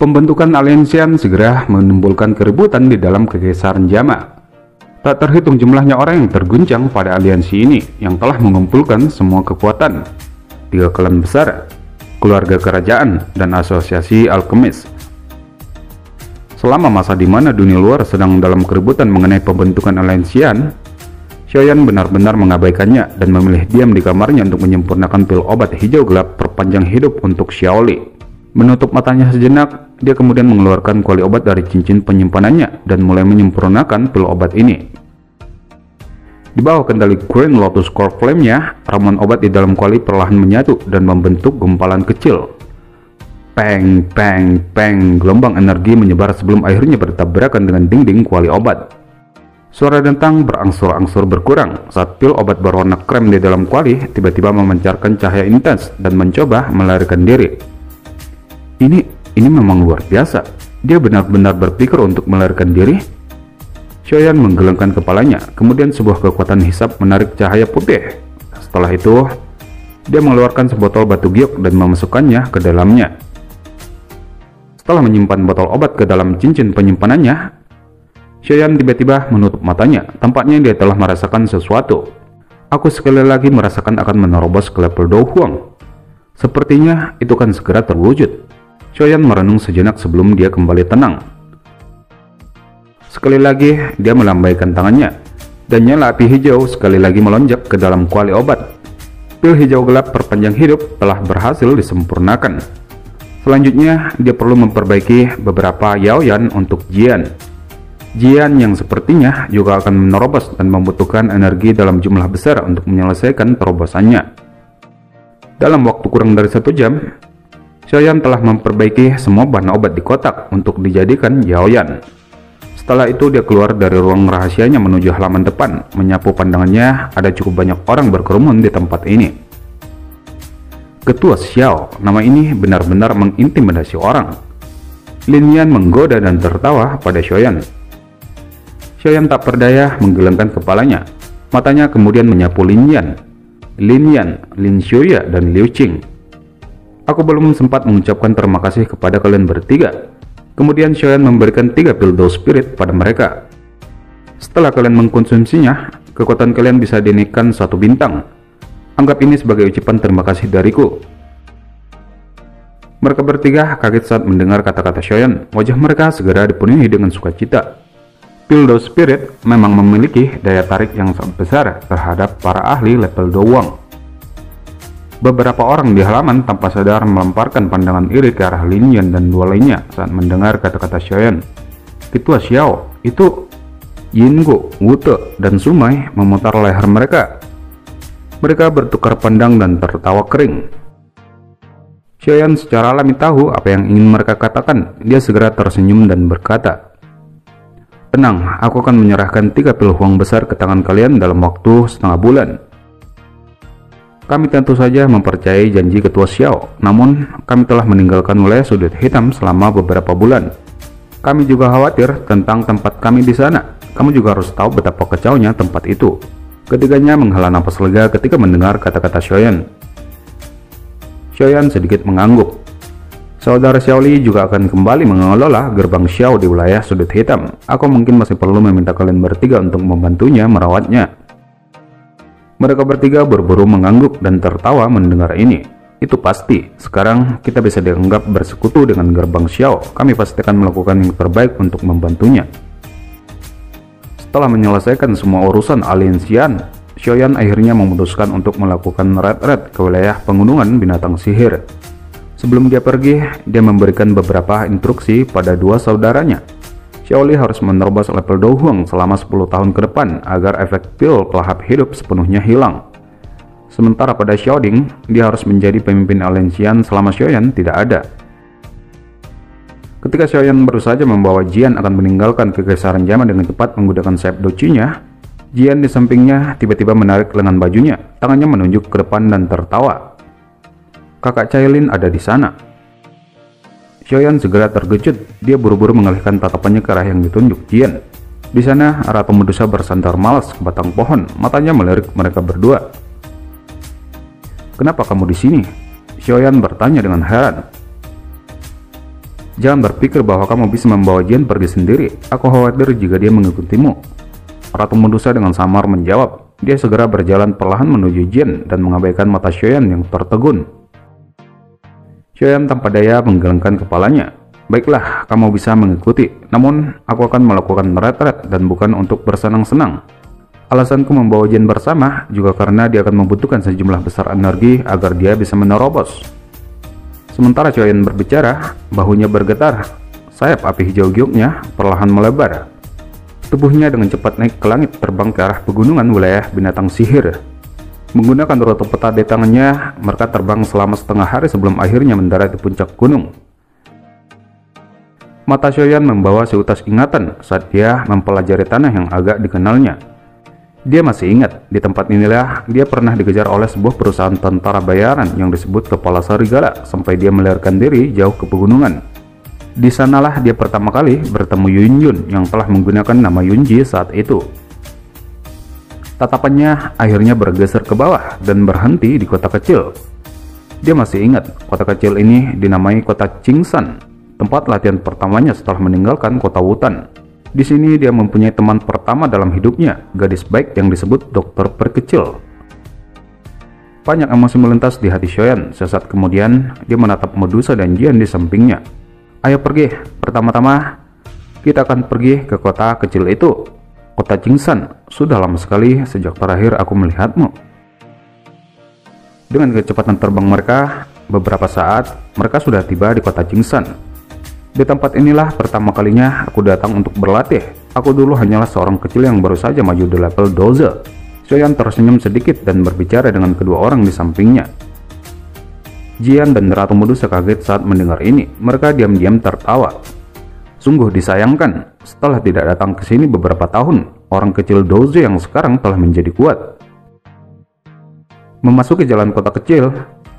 Pembentukan aliansian segera menimbulkan keributan di dalam kekaisaran Jama. Tak terhitung jumlahnya orang yang terguncang pada aliansi ini yang telah mengumpulkan semua kekuatan, 3 klan besar, keluarga kerajaan, dan asosiasi alkemis. Selama masa di mana dunia luar sedang dalam keributan mengenai pembentukan aliansian, Xiaoyan benar-benar mengabaikannya dan memilih diam di kamarnya untuk menyempurnakan pil obat hijau gelap perpanjang hidup untuk Xiaoli. Menutup matanya sejenak, dia kemudian mengeluarkan kuali obat dari cincin penyimpanannya dan mulai menyempurnakan pil obat ini. Di bawah kendali Green Lotus Core Flame-nya, ramuan obat di dalam kuali perlahan menyatu dan membentuk gumpalan kecil. Peng, peng, peng, gelombang energi menyebar sebelum akhirnya bertabrakan dengan dinding kuali obat. Suara dentang berangsur-angsur berkurang saat pil obat berwarna krem di dalam kuali tiba-tiba memancarkan cahaya intens dan mencoba melarikan diri. Ini memang luar biasa. Dia benar-benar berpikir untuk melarikan diri. Xiaoyan menggelengkan kepalanya, kemudian sebuah kekuatan hisap menarik cahaya putih. Setelah itu, dia mengeluarkan sebotol batu giok dan memasukkannya ke dalamnya. Setelah menyimpan botol obat ke dalam cincin penyimpanannya, Xiaoyan tiba-tiba menutup matanya. Tampaknya dia telah merasakan sesuatu. Aku sekali lagi merasakan akan menerobos ke level Do Huang. Sepertinya itu akan segera terwujud. Xiaoyan merenung sejenak sebelum dia kembali tenang. Sekali lagi dia melambaikan tangannya, dan nyala api hijau sekali lagi melonjak ke dalam kuali obat. Pil hijau gelap perpanjang hidup telah berhasil disempurnakan. Selanjutnya dia perlu memperbaiki beberapa yaoyan untuk Jian. Jian yang sepertinya juga akan menerobos dan membutuhkan energi dalam jumlah besar untuk menyelesaikan terobosannya. Dalam waktu kurang dari 1 jam, Xiaoyan telah memperbaiki semua bahan obat di kotak untuk dijadikan yaoyan. Setelah itu dia keluar dari ruang rahasianya menuju halaman depan. Menyapu pandangannya, ada cukup banyak orang berkerumun di tempat ini. Ketua Xiao, nama ini benar-benar mengintimidasi orang. Lin Yan menggoda dan tertawa pada Xiaoyan. Xiaoyan tak berdaya menggelengkan kepalanya. Matanya kemudian menyapu Lin Yan, Lin Xiuya, dan Liu Qing. Aku belum sempat mengucapkan terima kasih kepada kalian bertiga. Kemudian Xiaoyan memberikan 3 pil Do Spirit pada mereka. Setelah kalian mengkonsumsinya, kekuatan kalian bisa dinaikkan 1 bintang. Anggap ini sebagai ucapan terima kasih dariku. Mereka bertiga kaget saat mendengar kata-kata Xiaoyan. Wajah mereka segera dipenuhi dengan sukacita. Pil Do Spirit memang memiliki daya tarik yang sangat besar terhadap para ahli level Do Huang. Beberapa orang di halaman tanpa sadar melemparkan pandangan iri ke arah Lin Yan dan 2 lainnya saat mendengar kata-kata Xiaoyan. Ketua Xiao, itu Yinggu, Wute, dan Sumai memutar leher mereka. Mereka bertukar pandang dan tertawa kering. Xiaoyan secara alami tahu apa yang ingin mereka katakan. Dia segera tersenyum dan berkata, "Tenang, aku akan menyerahkan 3 pil huang besar ke tangan kalian dalam waktu setengah bulan." Kami tentu saja mempercayai janji Ketua Xiao, namun kami telah meninggalkan wilayah sudut hitam selama beberapa bulan. Kami juga khawatir tentang tempat kami di sana. Kamu juga harus tahu betapa kacaunya tempat itu. Ketiganya menghela napas lega ketika mendengar kata-kata Xiaoyan. Xiaoyan sedikit mengangguk. Saudara Xiaoli juga akan kembali mengelola gerbang Xiao di wilayah sudut hitam. Aku mungkin masih perlu meminta kalian bertiga untuk membantunya merawatnya. Mereka bertiga berburu mengangguk dan tertawa mendengar ini. Itu pasti, sekarang kita bisa dianggap bersekutu dengan gerbang Xiao. Kami pasti akan melakukan yang terbaik untuk membantunya. Setelah menyelesaikan semua urusan aliansian, Xiaoyan akhirnya memutuskan untuk melakukan raid ke wilayah pegunungan binatang sihir. Sebelum dia pergi, dia memberikan beberapa instruksi pada 2 saudaranya. Xiaoli harus menerobos level Do Huang selama 10 tahun ke depan agar efek pil pelahap hidup sepenuhnya hilang. Sementara pada Xiaoding, dia harus menjadi pemimpin aliansian selama Xiaoyan tidak ada. Ketika Xiaoyan baru saja membawa Jian akan meninggalkan kekaisaran Jama dengan cepat menggunakan sayap doci-nya, Jian di sampingnya tiba-tiba menarik lengan bajunya, tangannya menunjuk ke depan dan tertawa. Kakak Cailin ada di sana. Xiaoyan segera terkejut. Dia buru-buru mengalihkan tatapannya ke arah yang ditunjuk Jian. Di sana, Ratu Medusa bersandar malas ke batang pohon, matanya melirik mereka berdua. "Kenapa kamu di sini?" Xiaoyan bertanya dengan heran. Jangan berpikir bahwa kamu bisa membawa Jian pergi sendiri. Aku khawatir jika dia mengikutimu. Ratu Medusa dengan samar menjawab. Dia segera berjalan perlahan menuju Jian dan mengabaikan mata Xiaoyan yang tertegun. Xiaoyan tanpa daya menggelengkan kepalanya. Baiklah, kamu bisa mengikuti. Namun, aku akan melakukan retret dan bukan untuk bersenang-senang. Alasanku membawa Jian bersama juga karena dia akan membutuhkan sejumlah besar energi agar dia bisa menerobos. Sementara Xiaoyan berbicara, bahunya bergetar. Sayap api hijau gioknya perlahan melebar. Tubuhnya dengan cepat naik ke langit terbang ke arah pegunungan wilayah binatang sihir. Menggunakan rute peta di tangannya, mereka terbang selama setengah hari sebelum akhirnya mendarat di puncak gunung. Mata Xiaoyan membawa seutas ingatan saat dia mempelajari tanah yang agak dikenalnya. Dia masih ingat, di tempat inilah dia pernah dikejar oleh sebuah perusahaan tentara bayaran yang disebut Kepala Serigala sampai dia melarikan diri jauh ke pegunungan. Di sanalah dia pertama kali bertemu Yun Yun yang telah menggunakan nama Yunji saat itu. Tatapannya akhirnya bergeser ke bawah dan berhenti di kota kecil. Dia masih ingat, kota kecil ini dinamai kota Qingsan, tempat latihan pertamanya setelah meninggalkan kota Wutan. Di sini dia mempunyai teman pertama dalam hidupnya, gadis baik yang disebut Dokter Perkecil. Banyak emosi melintas di hati Xiaoyan. Sesaat kemudian, dia menatap Medusa dan Jian di sampingnya. Ayo pergi, pertama-tama kita akan pergi ke kota kecil itu, kota Qingsan. Sudah lama sekali sejak terakhir aku melihatmu. Dengan kecepatan terbang mereka, beberapa saat mereka sudah tiba di kota Qingsan. Di tempat inilah pertama kalinya aku datang untuk berlatih. Aku dulu hanyalah seorang kecil yang baru saja maju di level 12. Xiaoyan tersenyum sedikit dan berbicara dengan kedua orang di sampingnya. Jian dan Ratu Medusa kaget saat mendengar ini. Mereka diam-diam tertawa. Sungguh disayangkan, setelah tidak datang ke sini beberapa tahun, orang kecil Doze yang sekarang telah menjadi kuat. Memasuki jalan kota kecil,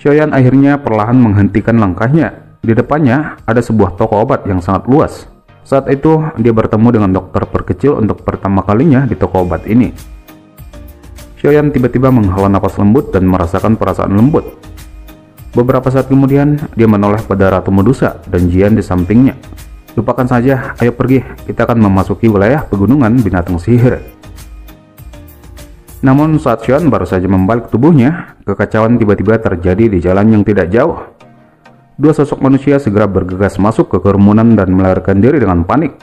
Xiaoyan akhirnya perlahan menghentikan langkahnya. Di depannya ada sebuah toko obat yang sangat luas. Saat itu dia bertemu dengan Dokter Perkecil untuk pertama kalinya di toko obat ini. Xiaoyan tiba-tiba menghela napas lembut dan merasakan perasaan lembut. Beberapa saat kemudian dia menoleh pada Ratu Medusa dan Jian di sampingnya. Lupakan saja, ayo pergi, kita akan memasuki wilayah pegunungan binatang sihir. Namun saat Xiaoyan baru saja membalik tubuhnya, kekacauan tiba-tiba terjadi di jalan yang tidak jauh. Dua sosok manusia segera bergegas masuk ke kerumunan dan melarikan diri dengan panik.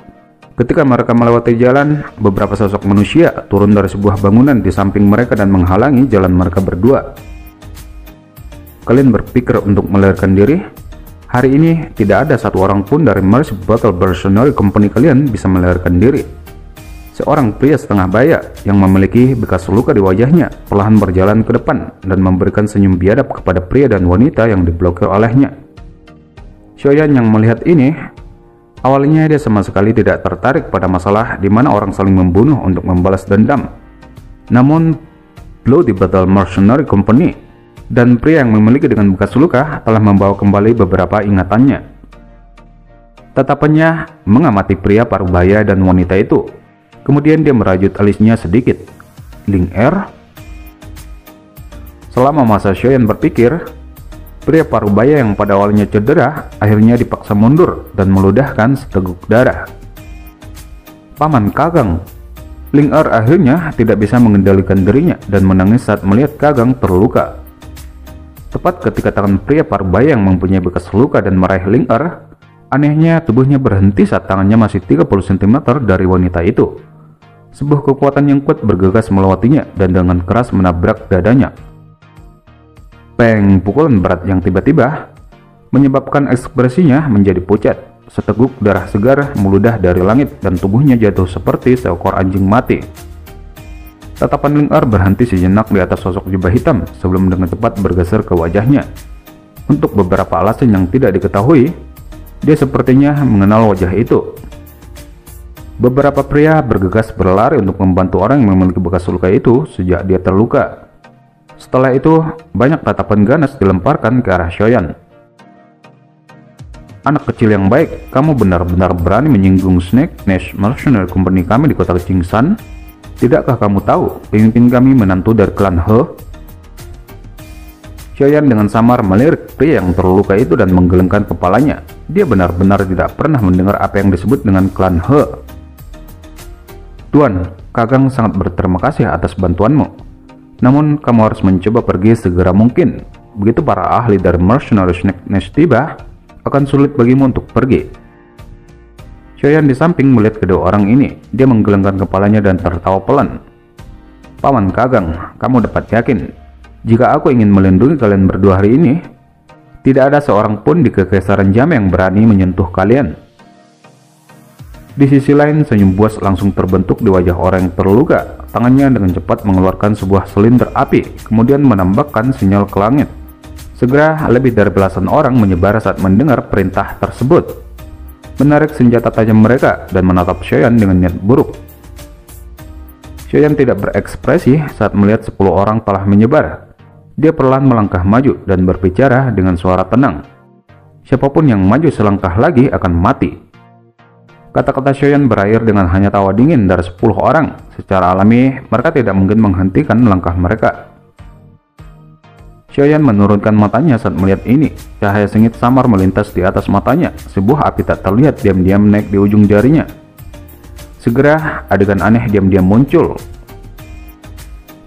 Ketika mereka melewati jalan, beberapa sosok manusia turun dari sebuah bangunan di samping mereka dan menghalangi jalan mereka berdua. Kalian berpikir untuk melarikan diri? Hari ini tidak ada satu orang pun dari Mercy Battle Mercenary Company kalian bisa melarikan diri. Seorang pria setengah baya yang memiliki bekas luka di wajahnya perlahan berjalan ke depan dan memberikan senyum biadab kepada pria dan wanita yang diblokir olehnya. Xiaoyan yang melihat ini, awalnya dia sama sekali tidak tertarik pada masalah di mana orang saling membunuh untuk membalas dendam. Namun, Bloody Battle Mercenary Company dan pria yang memiliki dengan bekas luka telah membawa kembali beberapa ingatannya. Tatapannya mengamati pria parubaya dan wanita itu. Kemudian dia merajut alisnya sedikit. Ling Er? Selama masa Xiaoyan berpikir, pria parubaya yang pada awalnya cedera akhirnya dipaksa mundur dan meludahkan seteguk darah. Paman Kakang. Ling Er akhirnya tidak bisa mengendalikan dirinya dan menangis saat melihat Kakang terluka. Tepat ketika tangan pria parubaya yang mempunyai bekas luka dan meraih Ling Er, anehnya tubuhnya berhenti saat tangannya masih 30 cm dari wanita itu. Sebuah kekuatan yang kuat bergegas melewatinya dan dengan keras menabrak dadanya. Peng, pukulan berat yang tiba-tiba menyebabkan ekspresinya menjadi pucat. Seteguk darah segar meludah dari langit dan tubuhnya jatuh seperti seekor anjing mati. Tatapan Ling Er berhenti sejenak di atas sosok jubah hitam sebelum dengan cepat bergeser ke wajahnya. Untuk beberapa alasan yang tidak diketahui, dia sepertinya mengenal wajah itu. Beberapa pria bergegas berlari untuk membantu orang yang memiliki bekas luka itu sejak dia terluka. Setelah itu, banyak tatapan ganas dilemparkan ke arah Xiaoyan. Anak kecil yang baik, kamu benar-benar berani menyinggung Snake Nash Mercenary Company kami di kota Qingsan? Tidakkah kamu tahu, pemimpin kami menantu dari klan He? Xiaoyan dengan samar melirik pria yang terluka itu dan menggelengkan kepalanya. Dia benar-benar tidak pernah mendengar apa yang disebut dengan klan He. Tuan, Kakang sangat berterima kasih atas bantuanmu. Namun kamu harus mencoba pergi segera mungkin. Begitu para ahli dari Mercenary Snake Nest tiba, akan sulit bagimu untuk pergi. Xiaoyan di samping melihat kedua orang ini. Dia menggelengkan kepalanya dan tertawa pelan. Paman Kakang, kamu dapat yakin, jika aku ingin melindungi kalian berdua hari ini, tidak ada seorang pun di Kekaisaran Jam yang berani menyentuh kalian. Di sisi lain, senyum buas langsung terbentuk di wajah orang yang terluka. Tangannya dengan cepat mengeluarkan sebuah silinder api, kemudian menambahkan sinyal ke langit. Segera, lebih dari belasan orang menyebar saat mendengar perintah tersebut, menarik senjata tajam mereka dan menatap Xiaoyan dengan niat buruk. Xiaoyan tidak berekspresi saat melihat 10 orang telah menyebar. Dia perlahan melangkah maju dan berbicara dengan suara tenang. Siapapun yang maju selangkah lagi akan mati. Kata-kata Xiaoyan berakhir dengan hanya tawa dingin dari 10 orang. Secara alami, mereka tidak mungkin menghentikan langkah mereka. Xiaoyan menurunkan matanya saat melihat ini. Cahaya sengit samar melintas di atas matanya. Sebuah api tak terlihat diam-diam naik di ujung jarinya. Segera, adegan aneh diam-diam muncul.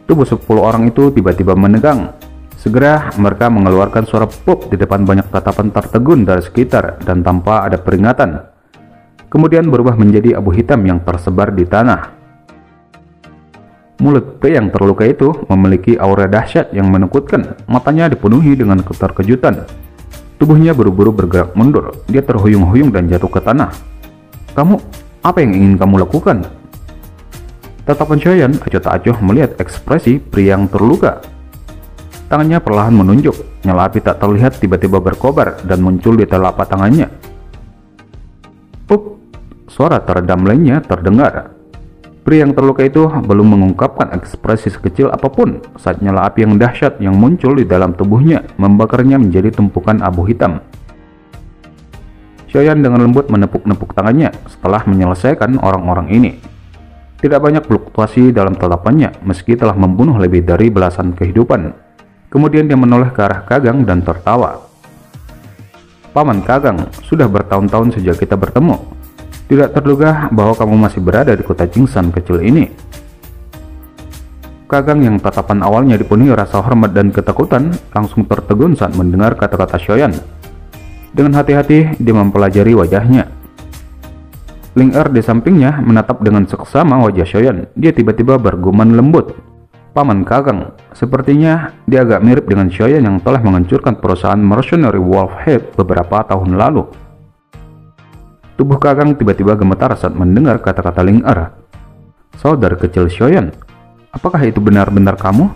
Tubuh 10 orang itu tiba-tiba menegang. Segera, mereka mengeluarkan suara pop di depan banyak tatapan tertegun dari sekitar dan tanpa ada peringatan. Kemudian berubah menjadi abu hitam yang tersebar di tanah. Mulut pria yang terluka itu memiliki aura dahsyat yang menakutkan. Matanya dipenuhi dengan keterkejutan. Tubuhnya buru-buru bergerak mundur. Dia terhuyung-huyung dan jatuh ke tanah. Kamu, apa yang ingin kamu lakukan? Tatapan Xiaoyan acuh-acuh melihat ekspresi pria yang terluka. Tangannya perlahan menunjuk. Nyala api tak terlihat tiba-tiba berkobar dan muncul di telapak tangannya. Pup! Suara teredam lainnya terdengar. Pria yang terluka itu belum mengungkapkan ekspresi sekecil apapun saat nyala api yang dahsyat yang muncul di dalam tubuhnya membakarnya menjadi tumpukan abu hitam. Xiaoyan dengan lembut menepuk-nepuk tangannya setelah menyelesaikan orang-orang ini. Tidak banyak fluktuasi dalam tatapannya meski telah membunuh lebih dari belasan kehidupan. Kemudian dia menoleh ke arah Kakang dan tertawa. Paman Kakang, sudah bertahun-tahun sejak kita bertemu. Tidak terduga bahwa kamu masih berada di kota Jingsan kecil ini. Kakang yang tatapan awalnya dipenuhi rasa hormat dan ketakutan langsung tertegun saat mendengar kata-kata Xiaoyan. Dengan hati-hati dia mempelajari wajahnya. Ling Er di sampingnya menatap dengan seksama wajah Xiaoyan. Dia tiba-tiba bergumam lembut. Paman Kakang, sepertinya dia agak mirip dengan Xiaoyan yang telah menghancurkan perusahaan Mercenary Wolfhead beberapa tahun lalu. Tubuh Kakang tiba-tiba gemetar saat mendengar kata-kata Ling Er. Saudara kecil Xiaoyan, apakah itu benar-benar kamu?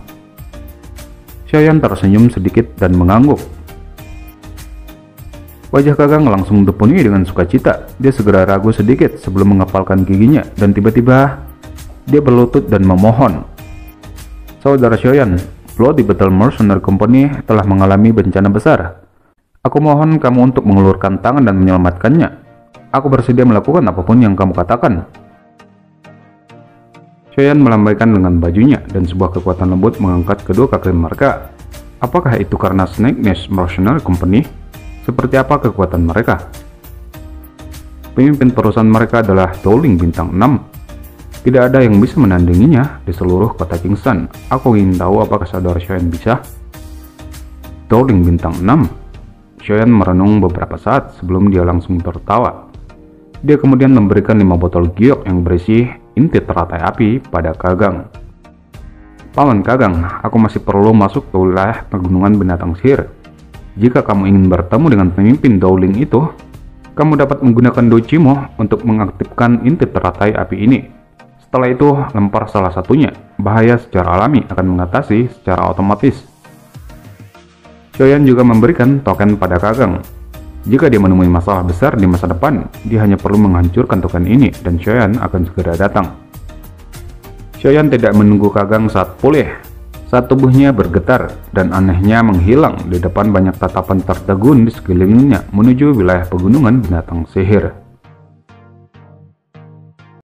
Xiaoyan tersenyum sedikit dan mengangguk. Wajah Kakang langsung dipenuhi dengan sukacita. Dia segera ragu sedikit sebelum mengepalkan giginya dan tiba-tiba dia berlutut dan memohon. Saudara Xiaoyan, Bloody Battle Mercenary Company telah mengalami bencana besar. Aku mohon kamu untuk mengulurkan tangan dan menyelamatkannya. Aku bersedia melakukan apapun yang kamu katakan. Xiaoyan melambaikan lengan bajunya dan sebuah kekuatan lembut mengangkat kedua kaki mereka. Apakah itu karena Snake Nest Mercenary Company? Seperti apa kekuatan mereka? Pemimpin perusahaan mereka adalah Dowling Bintang 6. Tidak ada yang bisa menandinginya di seluruh kota Jingsan. Aku ingin tahu apakah saudara Xiaoyan bisa. Dowling Bintang 6. Xiaoyan merenung beberapa saat sebelum dia langsung tertawa. Dia kemudian memberikan 5 botol giok yang berisi inti teratai api pada Kakang. Paman Kakang, aku masih perlu masuk ke wilayah pegunungan binatang sihir. Jika kamu ingin bertemu dengan pemimpin Dowling itu, kamu dapat menggunakan Dochimo untuk mengaktifkan inti teratai api ini. Setelah itu, lempar salah satunya. Bahaya secara alami akan mengatasi secara otomatis. Xiaoyan juga memberikan token pada Kakang. Jika dia menemui masalah besar di masa depan, dia hanya perlu menghancurkan token ini dan Xiaoyan akan segera datang. Xiaoyan tidak menunggu Kakang saat pulih. Saat tubuhnya bergetar dan anehnya menghilang di depan banyak tatapan tertegun di sekelilingnya menuju wilayah pegunungan binatang sihir.